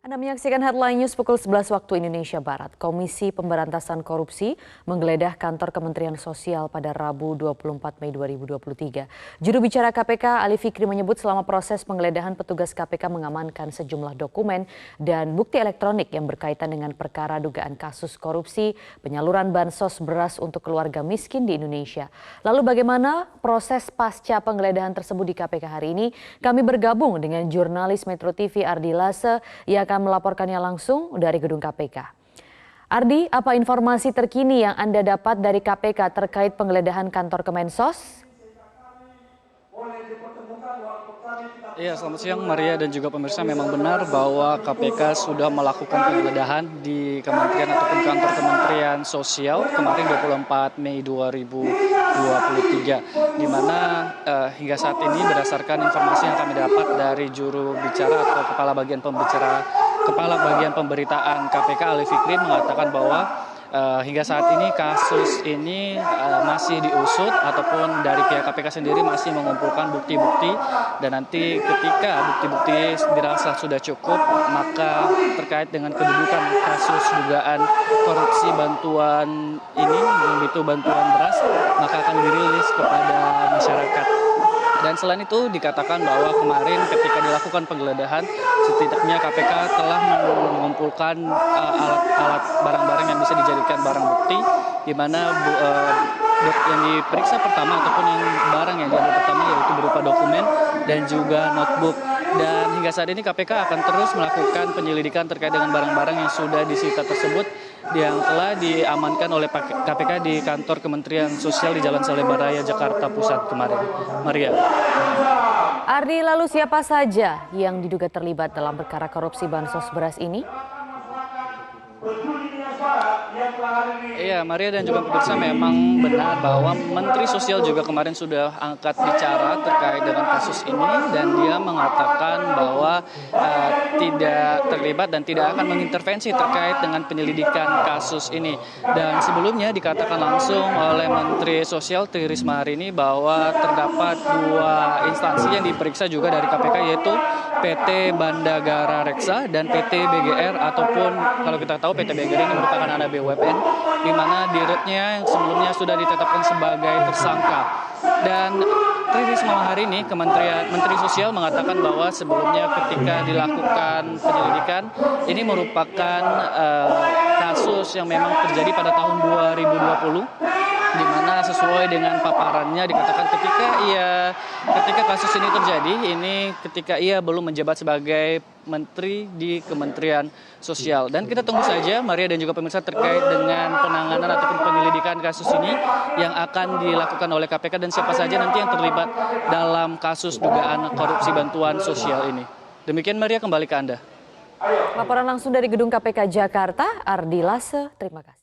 Anda menyaksikan Headline News pukul 11 waktu Indonesia Barat. Komisi Pemberantasan Korupsi menggeledah kantor Kementerian Sosial pada Rabu 24 Mei 2023. Juru bicara KPK Ali Fikri menyebut selama proses penggeledahan petugas KPK mengamankan sejumlah dokumen dan bukti elektronik yang berkaitan dengan perkara dugaan kasus korupsi penyaluran bansos beras untuk keluarga miskin di Indonesia. Lalu bagaimana proses pasca penggeledahan tersebut di KPK hari ini? Kami bergabung dengan jurnalis Metro TV Ardi Lase yang akan melaporkannya langsung dari gedung KPK. Ardi, apa informasi terkini yang Anda dapat dari KPK terkait penggeledahan kantor Kemensos? Iya, selamat siang Maria dan juga pemirsa. Memang benar bahwa KPK sudah melakukan penggeledahan di kementerian ataupun kantor Kementerian Sosial kemarin 24 Mei 2023, di mana hingga saat ini berdasarkan informasi yang kami dapat dari juru bicara atau kepala bagian pemberitaan KPK Ali Fikri mengatakan bahwa hingga saat ini kasus ini masih diusut ataupun dari pihak KPK sendiri masih mengumpulkan bukti-bukti, dan nanti ketika bukti-bukti dirasa sudah cukup maka terkait dengan kedudukan kasus dugaan korupsi bantuan ini, yaitu bantuan beras, maka akan dirilis kepada masyarakat. Dan selain itu dikatakan bahwa kemarin ketika dilakukan penggeledahan setidaknya KPK telah mengumpulkan alat-alat barang-barang yang bisa dijadikan barang bukti, di mana yang diperiksa pertama ataupun yang barang yang diambil pertama yaitu berupa dokumen dan juga notebook. Dan hingga saat ini KPK akan terus melakukan penyelidikan terkait dengan barang-barang yang sudah disita tersebut yang telah diamankan oleh KPK di kantor Kementerian Sosial di Jalan Salemba Raya, Jakarta Pusat kemarin. Maria. Ardi, lalu siapa saja yang diduga terlibat dalam perkara korupsi bansos beras ini? Iya, Maria dan juga pemirsa, memang benar bahwa Menteri Sosial juga kemarin sudah angkat bicara terkait dengan kasus ini, dan dia mengatakan bahwa tidak terlibat dan tidak akan mengintervensi terkait dengan penyelidikan kasus ini. Dan sebelumnya dikatakan langsung oleh Menteri Sosial Tri Risma hari ini bahwa terdapat dua instansi yang diperiksa juga dari KPK, yaitu PT Bandagara Reksa dan PT BGR, ataupun kalau kita tahu PT BGR ini merupakan anak BUMN, di mana dirutnya yang sebelumnya sudah ditetapkan sebagai tersangka. Dan Tri Risma hari ini Menteri Sosial mengatakan bahwa sebelumnya ketika dilakukan penyelidikan ini merupakan kasus yang memang terjadi pada tahun 2020, di mana sesuai dengan paparannya dikatakan ketika kasus ini terjadi, ini ketika ia belum menjabat sebagai menteri di Kementerian Sosial. Dan kita tunggu saja Maria dan juga pemirsa terkait dengan penanganan ataupun penyelidikan kasus ini yang akan dilakukan oleh KPK dan siapa saja nanti yang terlibat dalam kasus dugaan korupsi bantuan sosial ini. Demikian Maria, kembali ke Anda. Laporan langsung dari gedung KPK Jakarta, Ardi Lase, terima kasih.